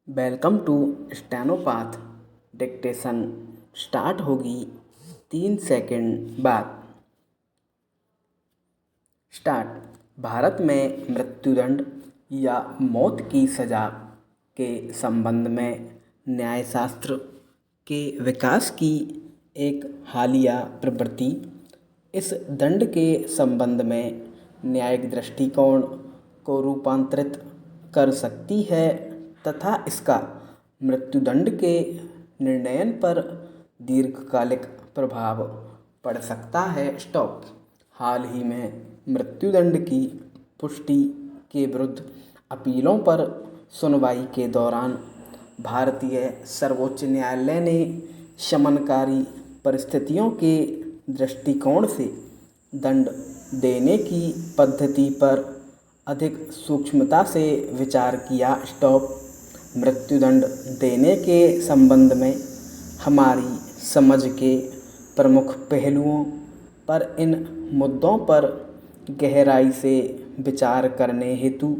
Welcome to Stenopath. Dictation start होगी 3 second बाद। Start. Bharat में मृत्युदंड या मौत की सज़ा के संबंध में न्यायशास्त्र के विकास की एक हालिया प्रवृत्ति इस दंड के संबंध में न्यायिक दृष्टिकोण को रूपांतरित कर सकती है तथा इसका मृत्युदंड के निर्णयन पर दीर्घकालिक प्रभाव पड़ सकता है। स्टॉप। हाल ही में मृत्युदंड की पुष्टि के विरुद्ध अपीलों पर सुनवाई के दौरान भारतीय सर्वोच्च न्यायालय ने शमनकारी परिस्थितियों के दृष्टिकोण से दंड देने की पद्धति पर अधिक सूक्ष्मता से विचार किया। स्टॉप। मृत्युदंड देने के संबंध में हमारी समझ के प्रमुख पहलुओं पर इन मुद्दों पर गहराई से विचार करने हेतु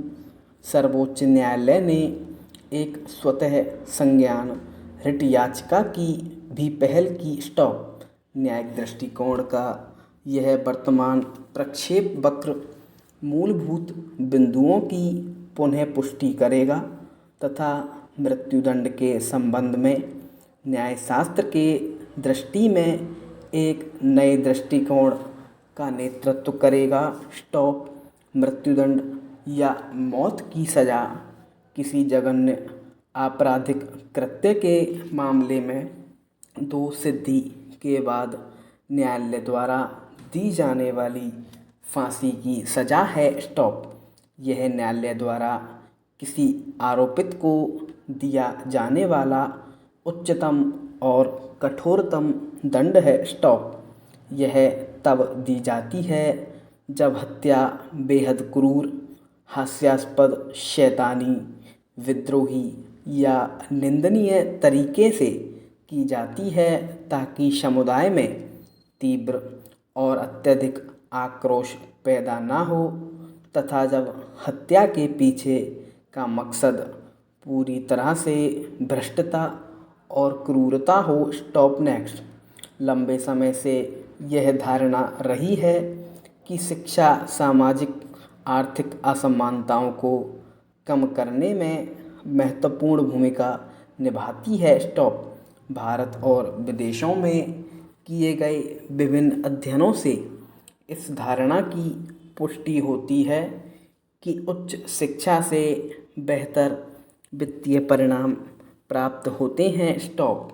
सर्वोच्च न्यायालय ने एक स्वतः संज्ञान रिट याचिका की भी पहल की। स्टॉप। न्यायिक दृष्टिकोण का यह वर्तमान प्रक्षेप वक्र मूलभूत बिंदुओं की पुनः पुष्टि करेगा तथा मृत्युदंड के संबंध में न्यायशास्त्र के दृष्टि में एक नए दृष्टिकोण का नेतृत्व करेगा। स्टॉप। मृत्युदंड या मौत की सज़ा किसी जघन्य आपराधिक कृत्य के मामले में दोष सिद्धि के बाद न्यायालय द्वारा दी जाने वाली फांसी की सज़ा है। स्टॉप। यह न्यायालय द्वारा किसी आरोपित को दिया जाने वाला उच्चतम और कठोरतम दंड है। स्टॉप। यह तब दी जाती है जब हत्या बेहद क्रूर, हास्यास्पद, शैतानी, विद्रोही या निंदनीय तरीके से की जाती है ताकि समुदाय में तीव्र और अत्यधिक आक्रोश पैदा न हो तथा जब हत्या के पीछे का मकसद पूरी तरह से भ्रष्टता और क्रूरता हो। स्टॉप। नेक्स्ट। लंबे समय से यह धारणा रही है कि शिक्षा सामाजिक आर्थिक असमानताओं को कम करने में महत्वपूर्ण भूमिका निभाती है। स्टॉप। भारत और विदेशों में किए गए विभिन्न अध्ययनों से इस धारणा की पुष्टि होती है कि उच्च शिक्षा से बेहतर वित्तीय परिणाम प्राप्त होते हैं। स्टॉप।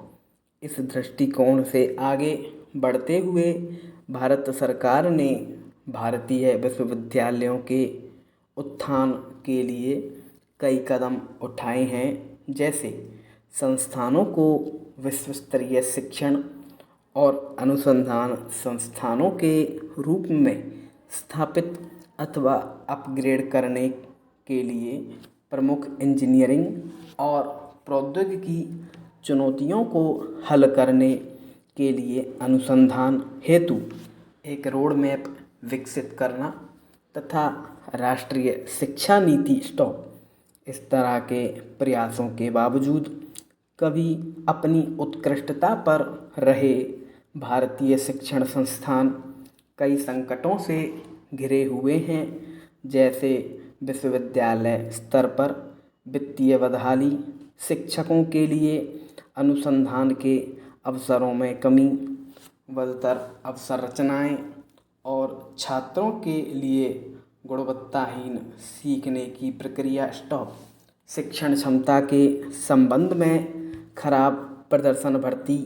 इस दृष्टिकोण से आगे बढ़ते हुए भारत सरकार ने भारतीय विश्वविद्यालयों के उत्थान के लिए कई कदम उठाए हैं, जैसे संस्थानों को विश्व स्तरीय शिक्षण और अनुसंधान संस्थानों के रूप में स्थापित अथवा अपग्रेड करने के लिए प्रमुख इंजीनियरिंग और प्रौद्योगिकी चुनौतियों को हल करने के लिए अनुसंधान हेतु एक रोड मैप विकसित करना तथा राष्ट्रीय शिक्षा नीति। स्टॉप। इस तरह के प्रयासों के बावजूद कभी अपनी उत्कृष्टता पर रहे भारतीय शिक्षण संस्थान कई संकटों से घिरे हुए हैं, जैसे विश्वविद्यालय स्तर पर वित्तीय बदहाली, शिक्षकों के लिए अनुसंधान के अवसरों में कमी, बदतर अवसंरचनाएं और छात्रों के लिए गुणवत्ताहीन सीखने की प्रक्रिया। स्टॉप। शिक्षण क्षमता के संबंध में खराब प्रदर्शन भर्ती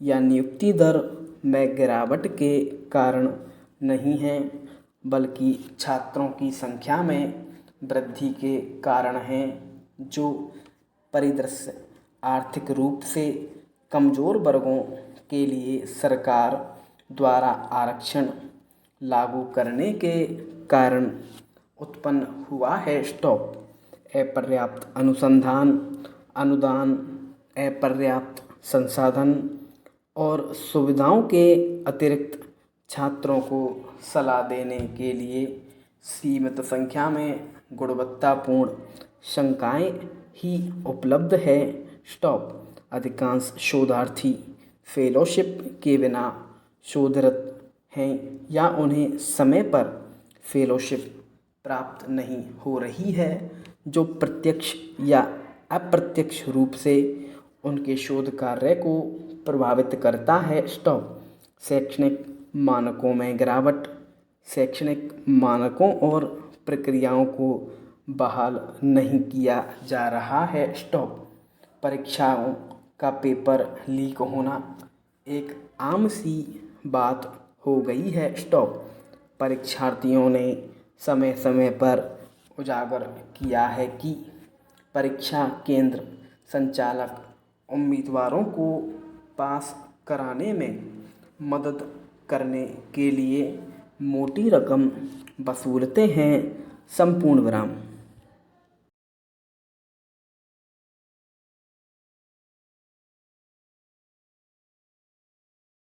या नियुक्ति दर में गिरावट के कारण नहीं है, बल्कि छात्रों की संख्या में वृद्धि के कारण हैं, जो परिदृश्य आर्थिक रूप से कमज़ोर वर्गों के लिए सरकार द्वारा आरक्षण लागू करने के कारण उत्पन्न हुआ है। स्टॉप। अपर्याप्त अनुसंधान अनुदान, अपर्याप्त संसाधन और सुविधाओं के अतिरिक्त छात्रों को सलाह देने के लिए सीमित संख्या में गुणवत्तापूर्ण संकाय ही उपलब्ध है। स्टॉप। अधिकांश शोधार्थी फेलोशिप के बिना शोधरत हैं या उन्हें समय पर फेलोशिप प्राप्त नहीं हो रही है, जो प्रत्यक्ष या अप्रत्यक्ष रूप से उनके शोध कार्य को प्रभावित करता है। स्टॉप। शैक्षणिक मानकों में गिरावट। शैक्षणिक मानकों और प्रक्रियाओं को बहाल नहीं किया जा रहा है। स्टॉप। परीक्षाओं का पेपर लीक होना एक आम सी बात हो गई है। स्टॉप। परीक्षार्थियों ने समय समय पर उजागर किया है कि परीक्षा केंद्र संचालक उम्मीदवारों को पास कराने में मदद करने के लिए मोटी रकम वसूलते हैं। संपूर्ण विराम।